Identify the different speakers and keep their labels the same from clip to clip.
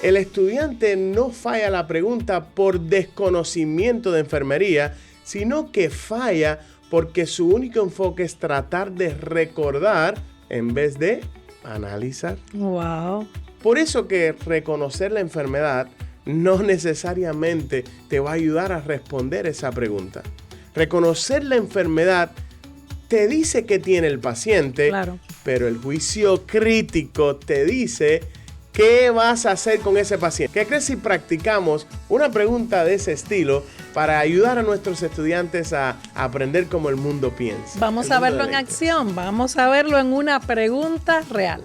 Speaker 1: el estudiante no falla la pregunta por desconocimiento de enfermería, sino que falla porque su único enfoque es tratar de recordar en vez de analizar.
Speaker 2: Wow.
Speaker 1: Por eso que reconocer la enfermedad no necesariamente te va a ayudar a responder esa pregunta. Reconocer la enfermedad te dice que tiene el paciente,
Speaker 2: Claro.
Speaker 1: pero el juicio crítico te dice qué vas a hacer con ese paciente. ¿Qué crees si practicamos una pregunta de ese estilo para ayudar a nuestros estudiantes a aprender cómo el mundo piensa?
Speaker 2: Vamos
Speaker 1: El
Speaker 2: a
Speaker 1: mundo
Speaker 2: verlo
Speaker 1: del
Speaker 2: en
Speaker 1: NCLEX.
Speaker 2: acción, vamos a verlo en una pregunta real.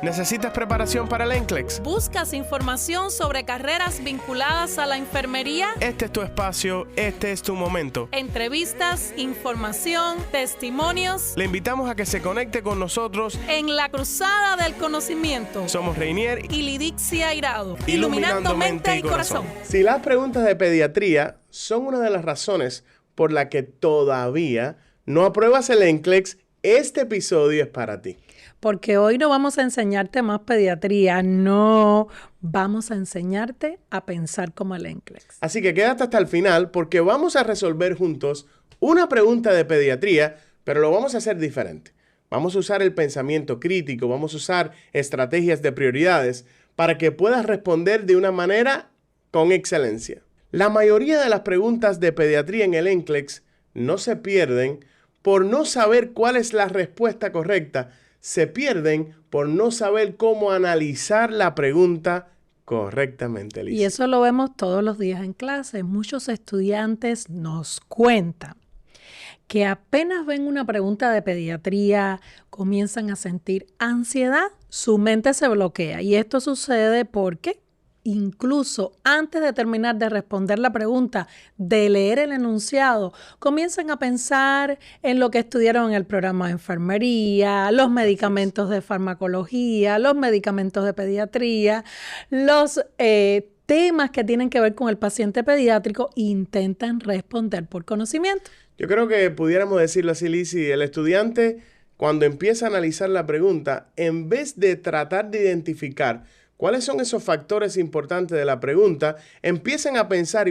Speaker 1: ¿Necesitas preparación para el NCLEX?
Speaker 3: ¿Buscas información sobre carreras vinculadas a la enfermería?
Speaker 1: Este es tu espacio, este es tu momento.
Speaker 3: Entrevistas, información, testimonios
Speaker 1: Le invitamos a que se conecte con nosotros.
Speaker 3: en la cruzada del conocimiento.
Speaker 1: Somos Reinier
Speaker 3: Y Lidixia Airado, iluminando mente y corazón.
Speaker 1: Si las preguntas de pediatría son una de las razones por la que todavía no apruebas el NCLEX, este episodio es para ti.
Speaker 2: Porque hoy no vamos a enseñarte más pediatría, no, vamos a enseñarte a pensar como el NCLEX.
Speaker 1: Así que quédate hasta el final porque vamos a resolver juntos una pregunta de pediatría, pero lo vamos a hacer diferente. Vamos a usar el pensamiento crítico, vamos a usar estrategias de prioridades para que puedas responder de una manera con excelencia. La mayoría de las preguntas de pediatría en el NCLEX no se pierden por no saber cuál es la respuesta correcta, se pierden por no saber cómo analizar la pregunta correctamente.
Speaker 2: Y eso lo vemos todos los días en clase. Muchos estudiantes nos cuentan que apenas ven una pregunta de pediatría, comienzan a sentir ansiedad, su mente se bloquea. Y esto sucede porque incluso antes de terminar de responder la pregunta, de leer el enunciado, comienzan a pensar en lo que estudiaron en el programa de enfermería, los medicamentos de farmacología, los medicamentos de pediatría, los temas que tienen que ver con el paciente pediátrico e intentan responder por conocimiento.
Speaker 1: Yo creo que pudiéramos decirlo así, Lizzy, el estudiante cuando empieza a analizar la pregunta, en vez de tratar de identificar ¿cuáles son esos factores importantes de la pregunta? Empiezan a pensar,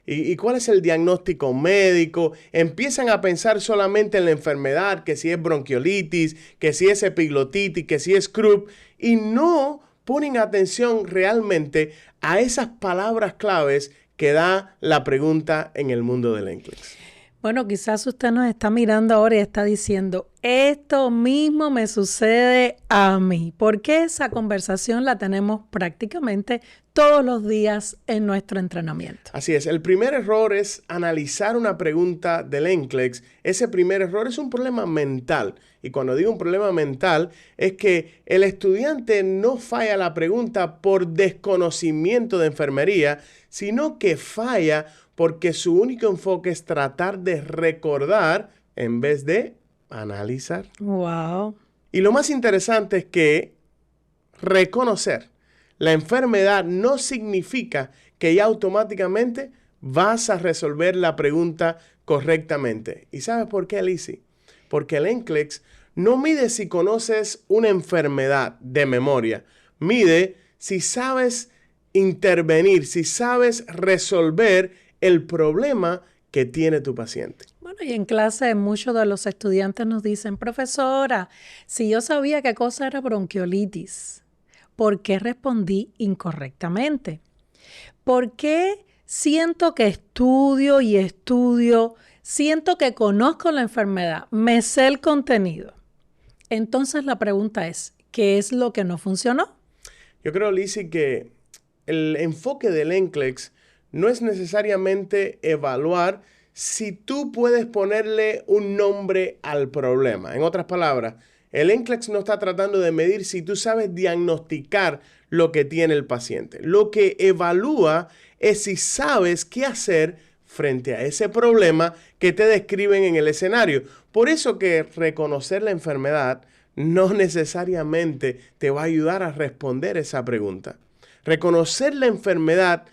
Speaker 1: ¿y cuál es el diagnóstico médico? Empiezan a pensar solamente en la enfermedad, que si es bronquiolitis, que si es epiglotitis, que si es croup, y no ponen atención realmente a esas palabras claves que da la pregunta en el mundo del NCLEX.
Speaker 2: Bueno, quizás usted nos está mirando ahora y está diciendo, esto mismo me sucede a mí, porque esa conversación la tenemos prácticamente todos los días en nuestro entrenamiento.
Speaker 1: Así es, el primer error es analizar una pregunta del NCLEX. Ese primer error es un problema mental. Y cuando digo un problema mental, es que el estudiante no falla la pregunta por desconocimiento de enfermería, sino que falla porque su único enfoque es tratar de recordar en vez de analizar.
Speaker 2: Wow.
Speaker 1: Y lo más interesante es que reconocer la enfermedad no significa que ya automáticamente vas a resolver la pregunta correctamente. ¿Y sabes por qué, Lizzy? Porque el NCLEX no mide si conoces una enfermedad de memoria, mide si sabes intervenir, si sabes resolver el problema que tiene tu paciente.
Speaker 2: Bueno, y en clase muchos de los estudiantes nos dicen, profesora, si yo sabía qué cosa era bronquiolitis, ¿por qué respondí incorrectamente? ¿Por qué siento que estudio y estudio, siento que conozco la enfermedad, me sé el contenido? Entonces la pregunta es, ¿qué es lo que no funcionó?
Speaker 1: Yo creo, Lizzy, que el enfoque del NCLEX no es necesariamente evaluar si tú puedes ponerle un nombre al problema. En otras palabras, el NCLEX no está tratando de medir si tú sabes diagnosticar lo que tiene el paciente. Lo que evalúa es si sabes qué hacer frente a ese problema que te describen en el escenario. Por eso que reconocer la enfermedad no necesariamente te va a ayudar a responder esa pregunta. Reconocer la enfermedad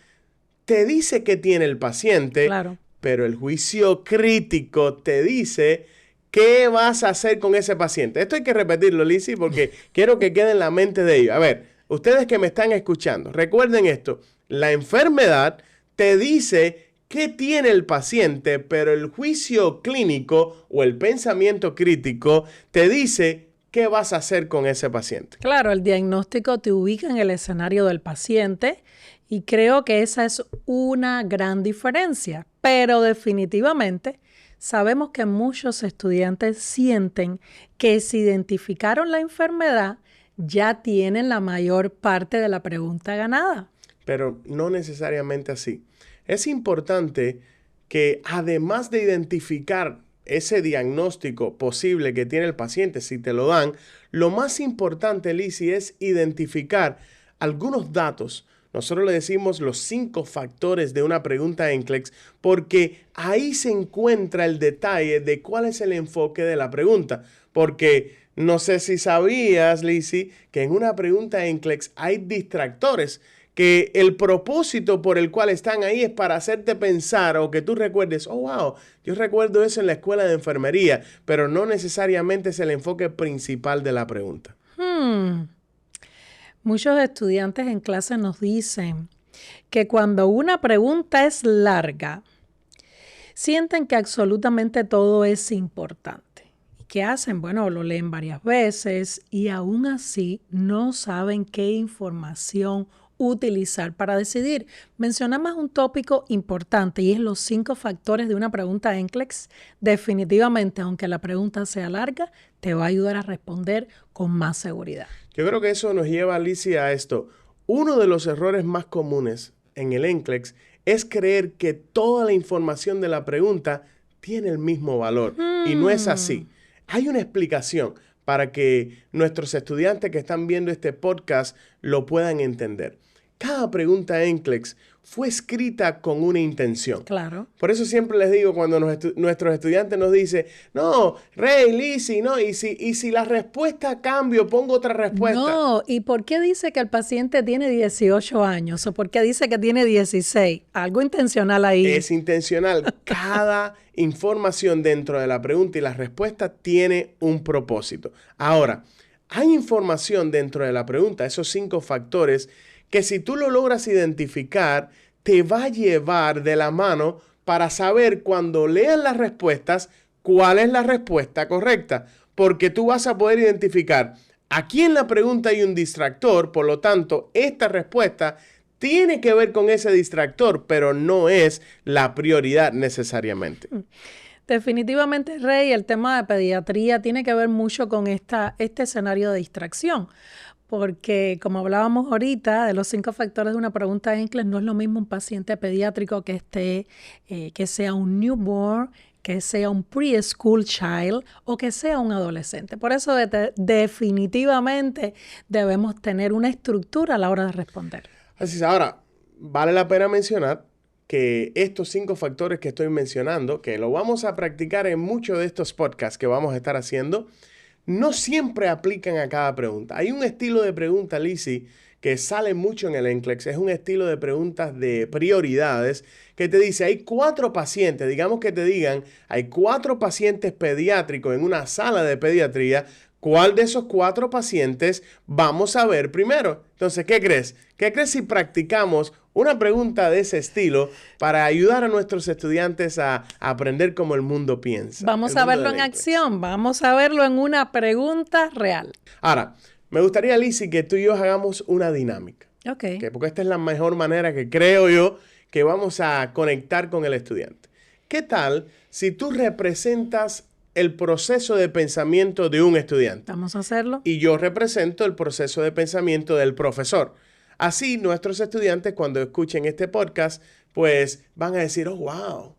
Speaker 1: te dice que tiene el paciente,
Speaker 2: Claro.
Speaker 1: pero el juicio crítico te dice qué vas a hacer con ese paciente. Esto hay que repetirlo, Lizzy, porque quiero que quede en la mente de ellos. A ver, ustedes que me están escuchando, recuerden esto, la enfermedad te dice qué tiene el paciente, pero el juicio clínico o el pensamiento crítico te dice qué vas a hacer con ese paciente.
Speaker 2: Claro, el diagnóstico te ubica en el escenario del paciente y creo que esa es una gran diferencia, pero definitivamente sabemos que muchos estudiantes sienten que si identificaron la enfermedad, ya tienen la mayor parte de la pregunta ganada.
Speaker 1: Pero no necesariamente así. Es importante que además de identificar ese diagnóstico posible que tiene el paciente, si te lo dan, lo más importante, Lizzy, es identificar algunos datos. Nosotros le decimos los 5 factores de una pregunta NCLEX porque ahí se encuentra el detalle de cuál es el enfoque de la pregunta. Porque no sé si sabías, Lizzy, que en una pregunta NCLEX hay distractores que el propósito por el cual están ahí es para hacerte pensar o que tú recuerdes, oh, wow, yo recuerdo eso en la escuela de enfermería, pero no necesariamente es el enfoque principal de la pregunta.
Speaker 2: Muchos estudiantes en clase nos dicen que cuando una pregunta es larga, sienten que absolutamente todo es importante. ¿Y qué hacen? Bueno, lo leen varias veces y aún así no saben qué información utilizar para decidir. Mencionamos un tópico importante y es los 5 factores de una pregunta NCLEX. Definitivamente, aunque la pregunta sea larga, te va a ayudar a responder con más seguridad.
Speaker 1: Yo creo que eso nos lleva, Lizzy, a esto. Uno de los errores más comunes en el NCLEX es creer que toda la información de la pregunta tiene el mismo valor. Y no es así. Hay una explicación para que nuestros estudiantes que están viendo este podcast lo puedan entender. Cada pregunta NCLEX fue escrita con una intención.
Speaker 2: Claro.
Speaker 1: Por eso siempre les digo cuando nuestros estudiantes nos dicen, no, Rey, Lizzy, no, y si la respuesta cambio, pongo otra respuesta.
Speaker 2: No, ¿y por qué dice que el paciente tiene 18 años? ¿O por qué dice que tiene 16? Algo intencional ahí.
Speaker 1: Es intencional. Cada información dentro de la pregunta y la respuesta tiene un propósito. Ahora, hay información dentro de la pregunta, esos 5 factores, que si tú lo logras identificar, te va a llevar de la mano para saber cuando leas las respuestas cuál es la respuesta correcta. Porque tú vas a poder identificar, aquí en la pregunta hay un distractor, por lo tanto, esta respuesta tiene que ver con ese distractor, pero no es la prioridad necesariamente.
Speaker 2: Definitivamente, Rey, el tema de pediatría tiene que ver mucho con este escenario de distracción. Porque, como hablábamos ahorita, de los 5 factores de una pregunta NCLEX, no es lo mismo un paciente pediátrico que sea un newborn, que sea un preschool child o que sea un adolescente. Por eso definitivamente debemos tener una estructura a la hora de responder.
Speaker 1: Así es. Ahora, vale la pena mencionar que estos 5 factores que estoy mencionando, que lo vamos a practicar en muchos de estos podcasts que vamos a estar haciendo, no siempre aplican a cada pregunta. Hay un estilo de pregunta, Lizzy, que sale mucho en el NCLEX. Es un estilo de preguntas de prioridades que te dice, hay 4 pacientes, digamos que te digan, hay 4 pacientes pediátricos en una sala de pediatría. ¿Cuál de esos 4 pacientes vamos a ver primero? Entonces, ¿qué crees? ¿Qué crees si practicamos una pregunta de ese estilo para ayudar a nuestros estudiantes a aprender cómo el mundo piensa?
Speaker 2: Vamos a verlo en acción, vamos a verlo en una pregunta real.
Speaker 1: Ahora, me gustaría, Lizzy, que tú y yo hagamos una dinámica.
Speaker 2: Ok.
Speaker 1: Porque esta es la mejor manera que creo yo que vamos a conectar con el estudiante. ¿Qué tal si tú representas el proceso de pensamiento de un estudiante?
Speaker 2: Vamos a hacerlo.
Speaker 1: Y yo represento el proceso de pensamiento del profesor. Así nuestros estudiantes cuando escuchen este podcast, pues van a decir, oh, wow,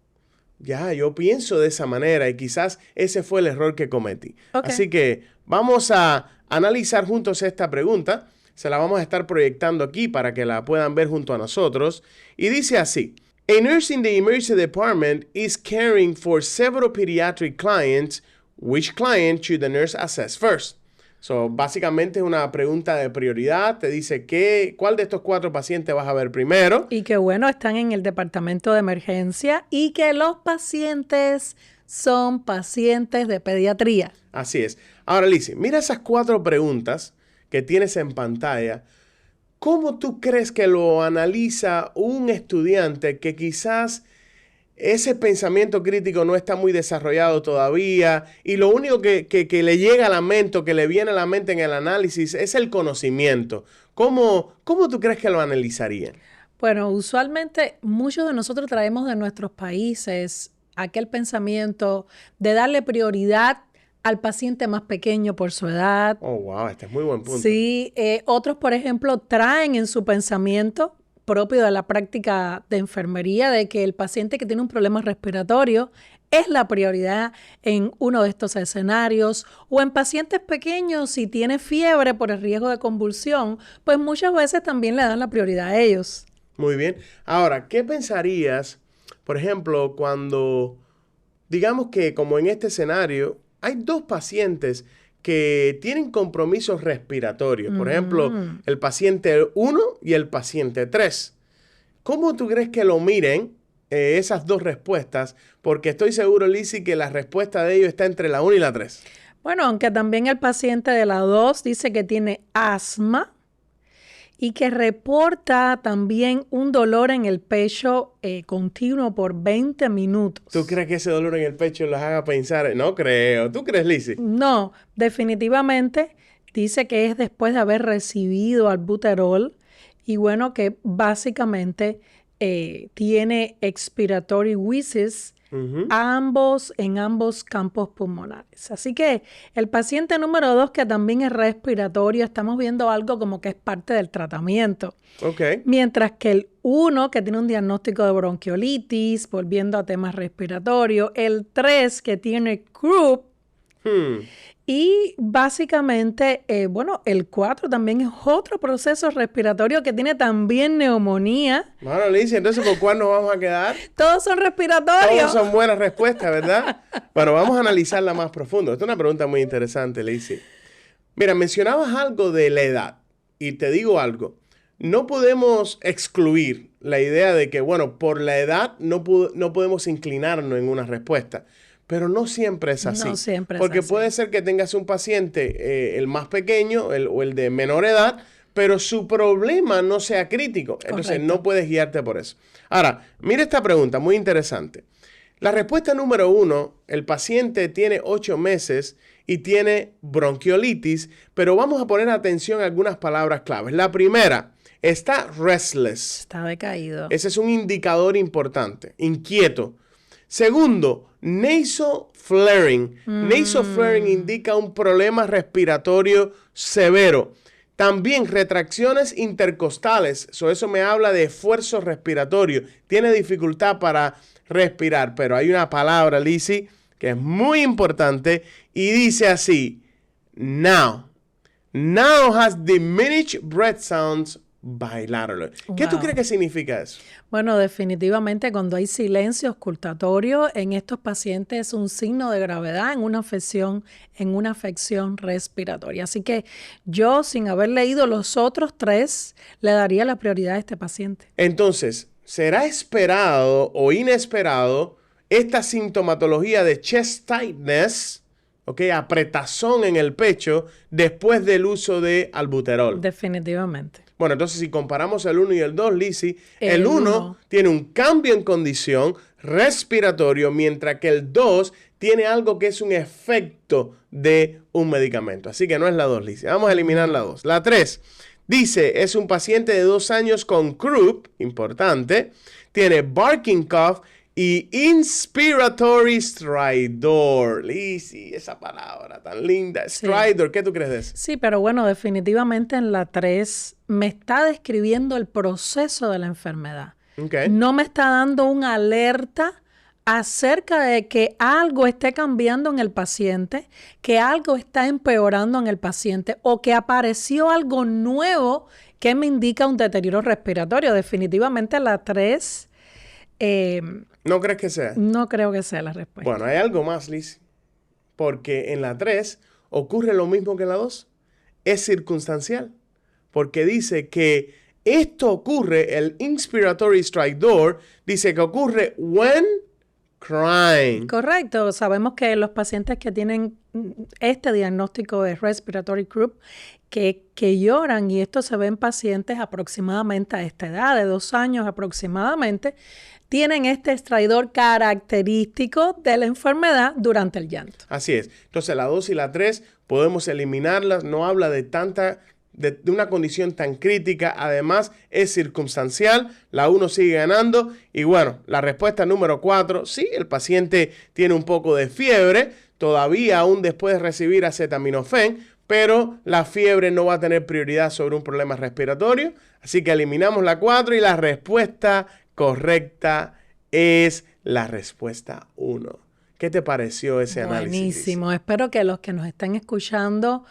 Speaker 1: ya yo pienso de esa manera y quizás ese fue el error que cometí.
Speaker 2: Okay.
Speaker 1: Así que vamos a analizar juntos esta pregunta. Se la vamos a estar proyectando aquí para que la puedan ver junto a nosotros. Y dice así. A nurse in the emergency department is caring for several pediatric clients. Which client should the nurse assess first? So, básicamente es una pregunta de prioridad. Te dice cuál de estos 4 pacientes vas a ver primero.
Speaker 2: Y que bueno, están en el departamento de emergencia y que los pacientes son pacientes de pediatría.
Speaker 1: Así es. Ahora, Lizzy, mira esas 4 preguntas que tienes en pantalla. ¿cómo tú crees que lo analiza un estudiante que quizás ese pensamiento crítico no está muy desarrollado todavía y lo único que le llega a la mente o que le viene a la mente en el análisis es el conocimiento? ¿Cómo tú crees que lo analizarían?
Speaker 2: Bueno, usualmente muchos de nosotros traemos de nuestros países aquel pensamiento de darle prioridad al paciente más pequeño por su edad.
Speaker 1: Oh, wow, este es muy buen punto.
Speaker 2: Sí, otros, por ejemplo, traen en su pensamiento propio de la práctica de enfermería de que el paciente que tiene un problema respiratorio es la prioridad en uno de estos escenarios, o en pacientes pequeños, si tiene fiebre por el riesgo de convulsión, pues muchas veces también le dan la prioridad a ellos.
Speaker 1: Muy bien. Ahora, ¿qué pensarías, por ejemplo, cuando, digamos que como en este escenario, hay dos pacientes que tienen compromisos respiratorios? Por ejemplo, el paciente 1 y el paciente 3. ¿Cómo tú crees que lo miren esas dos respuestas? Porque estoy seguro, Lizzy, que la respuesta de ellos está entre la 1 y la 3.
Speaker 2: Bueno, aunque también el paciente de la 2 dice que tiene asma y que reporta también un dolor en el pecho continuo por 20 minutos.
Speaker 1: ¿Tú crees que ese dolor en el pecho los haga pensar? No creo. ¿Tú crees, Lizzy?
Speaker 2: No, definitivamente dice que es después de haber recibido albuterol y bueno, que básicamente tiene expiratory wheezes en ambos campos pulmonares. Así que el paciente número 2, que también es respiratorio, estamos viendo algo como que es parte del tratamiento.
Speaker 1: Okay.
Speaker 2: Mientras que el 1, que tiene un diagnóstico de bronquiolitis, volviendo a temas respiratorios. El 3, que tiene croup. Y básicamente, bueno, el 4 también es otro proceso respiratorio que tiene también neumonía.
Speaker 1: Bueno, Lizzy, entonces, ¿por cuál nos vamos a quedar?
Speaker 2: Todos son respiratorios.
Speaker 1: Todos son buenas respuestas, ¿verdad? Bueno, vamos a analizarla más profundo. Esta es una pregunta muy interesante, Lizzy. Mira, mencionabas algo de la edad. Y te digo algo. No podemos excluir la idea de que, bueno, por la edad no podemos inclinarnos en una respuesta. Pero no siempre es así.
Speaker 2: No siempre es
Speaker 1: porque
Speaker 2: así.
Speaker 1: puede ser que tengas un paciente, el más pequeño o el de menor edad, pero su problema no sea crítico. Entonces,
Speaker 2: Correcto.
Speaker 1: no puedes guiarte por eso. Ahora, mira esta pregunta, muy interesante. La respuesta número 1, el paciente tiene 8 meses y tiene bronquiolitis, pero vamos a poner atención a algunas palabras claves. La primera, está restless.
Speaker 2: Está decaído.
Speaker 1: Ese es un indicador importante, inquieto. Segundo, nasoflaring. Nasoflaring indica un problema respiratorio severo. También retracciones intercostales. Eso me habla de esfuerzo respiratorio. Tiene dificultad para respirar. Pero hay una palabra, Lizzy, que es muy importante y dice así: now. Now has diminished breath sounds bilaterally. ¿Qué tú
Speaker 2: Wow.
Speaker 1: crees que significa eso?
Speaker 2: Bueno, definitivamente cuando hay silencio auscultatorio en estos pacientes es un signo de gravedad en una afección respiratoria. Así que yo, sin haber leído los otros 3, le daría la prioridad a este paciente.
Speaker 1: Entonces, ¿será esperado o inesperado esta sintomatología de chest tightness, apretazón en el pecho, después del uso de albuterol?
Speaker 2: Definitivamente.
Speaker 1: Bueno, entonces si comparamos el 1 y el 2, Lizzy, el
Speaker 2: El
Speaker 1: 1
Speaker 2: uno.
Speaker 1: tiene un cambio en condición respiratorio, mientras que el 2 tiene algo que es un efecto de un medicamento. Así que no es la 2, Lizzy. Vamos a eliminar la 2. La 3 dice, es un paciente de 2 años con croup, importante, tiene barking cough y inspiratory stridor. Lizzy, esa palabra tan linda. Stridor, ¿qué tú crees de eso?
Speaker 2: Sí, pero bueno, definitivamente en la 3 me está describiendo el proceso de la enfermedad.
Speaker 1: Okay.
Speaker 2: No me está dando una alerta acerca de que algo esté cambiando en el paciente, que algo está empeorando en el paciente o que apareció algo nuevo que me indica un deterioro respiratorio. Definitivamente la 3...
Speaker 1: ¿No crees que sea?
Speaker 2: no creo que sea la respuesta.
Speaker 1: Bueno, hay algo más, Liz. Porque en la 3 ocurre lo mismo que en la 2. Es circunstancial. Porque dice que esto ocurre, el inspiratory stridor, dice que ocurre when crying.
Speaker 2: Correcto. Sabemos que los pacientes que tienen este diagnóstico de respiratory group que lloran, y esto se ve en pacientes aproximadamente a esta edad, de 2 años aproximadamente, tienen este extraidor característico de la enfermedad durante el llanto.
Speaker 1: Así es. Entonces la 2 y la 3 podemos eliminarlas. No habla de una condición tan crítica. Además es circunstancial. La 1 sigue ganando. Y bueno, la respuesta número 4. Sí, el paciente tiene un poco de fiebre. Todavía aún después de recibir acetaminofén. Pero la fiebre no va a tener prioridad sobre un problema respiratorio. Así que eliminamos la 4 y la respuesta correcta es la respuesta 1. ¿Qué te pareció ese análisis?
Speaker 2: Buenísimo. Espero que los que nos estén escuchando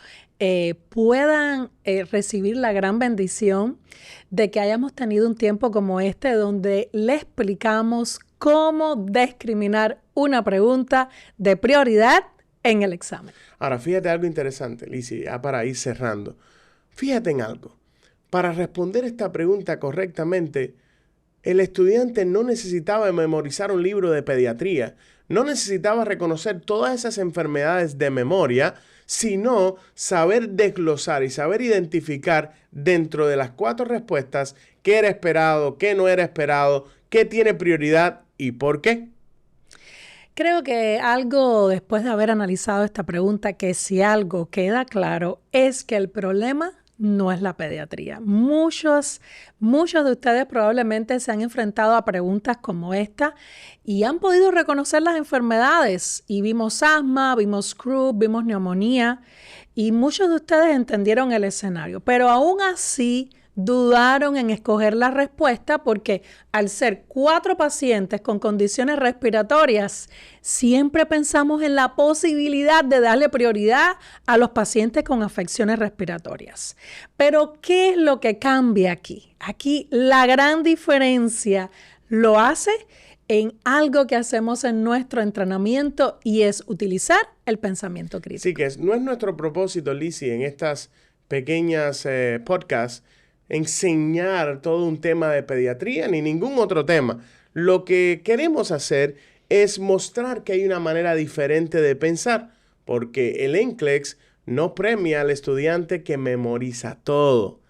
Speaker 2: puedan recibir la gran bendición de que hayamos tenido un tiempo como este donde le explicamos cómo discriminar una pregunta de prioridad en el examen.
Speaker 1: Ahora, fíjate algo interesante, Lizzy, ya para ir cerrando. Fíjate en algo. Para responder esta pregunta correctamente, el estudiante no necesitaba memorizar un libro de pediatría, no necesitaba reconocer todas esas enfermedades de memoria, sino saber desglosar y saber identificar dentro de las 4 respuestas qué era esperado, qué no era esperado, qué tiene prioridad y por qué.
Speaker 2: Creo que algo, después de haber analizado esta pregunta, que si algo queda claro, es que el problema no es la pediatría. Muchos de ustedes probablemente se han enfrentado a preguntas como esta y han podido reconocer las enfermedades. Y vimos asma, vimos croup, vimos neumonía y muchos de ustedes entendieron el escenario. Pero aún así dudaron en escoger la respuesta porque al ser 4 pacientes con condiciones respiratorias, siempre pensamos en la posibilidad de darle prioridad a los pacientes con afecciones respiratorias. Pero, ¿qué es lo que cambia aquí? Aquí la gran diferencia lo hace en algo que hacemos en nuestro entrenamiento y es utilizar el pensamiento crítico.
Speaker 1: Sí, que no es nuestro propósito, Lizzy, en estas pequeñas podcasts, enseñar todo un tema de pediatría ni ningún otro tema. Lo que queremos hacer es mostrar que hay una manera diferente de pensar, porque el NCLEX no premia al estudiante que memoriza todo.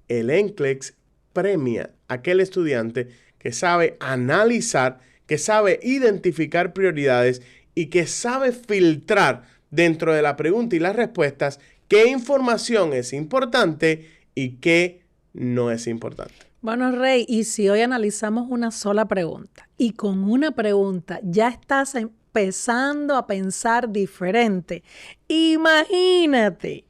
Speaker 1: El NCLEX premia a aquel estudiante que sabe analizar, que sabe identificar prioridades y que sabe filtrar dentro de la pregunta y las respuestas qué información es importante y qué no es importante.
Speaker 2: Bueno, Rey, y si hoy analizamos una sola pregunta y con una pregunta ya estás empezando a pensar diferente, imagínate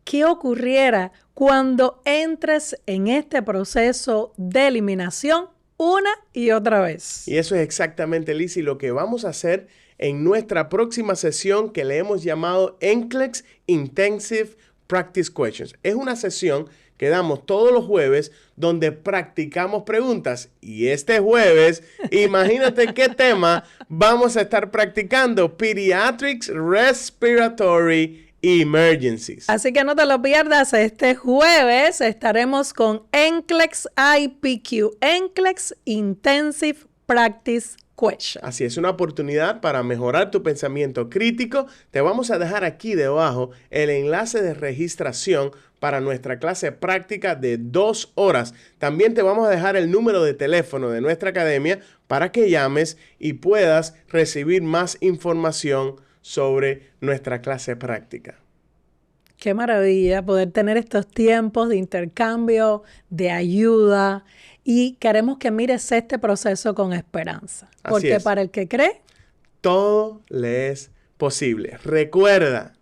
Speaker 2: qué ocurriera cuando entres en este proceso de eliminación una y otra vez.
Speaker 1: Y eso es exactamente, Lizzy, lo que vamos a hacer en nuestra próxima sesión que le hemos llamado NCLEX Intensive Practice Questions. Es una sesión que damos todos los jueves donde practicamos preguntas. Y este jueves, imagínate qué tema vamos a estar practicando. Pediatrics Respiratory Emergencies.
Speaker 2: Así que no te lo pierdas. Este jueves estaremos con NCLEX IPQ, NCLEX Intensive Practice Question.
Speaker 1: Así es, una oportunidad para mejorar tu pensamiento crítico. Te vamos a dejar aquí debajo el enlace de registración para nuestra clase práctica de 2 horas. También te vamos a dejar el número de teléfono de nuestra academia para que llames y puedas recibir más información sobre nuestra clase práctica.
Speaker 2: Qué maravilla poder tener estos tiempos de intercambio, de ayuda, y queremos que mires este proceso con esperanza. Porque para el que cree,
Speaker 1: todo le es posible. Recuerda,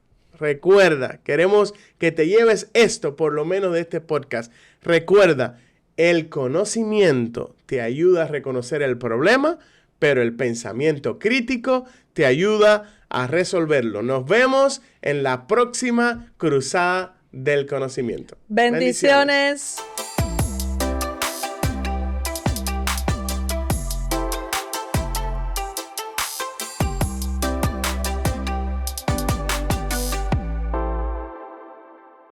Speaker 1: queremos que te lleves esto, por lo menos de este podcast. Recuerda, el conocimiento te ayuda a reconocer el problema, pero el pensamiento crítico te ayuda a resolverlo. Nos vemos en la próxima cruzada del conocimiento.
Speaker 2: Bendiciones.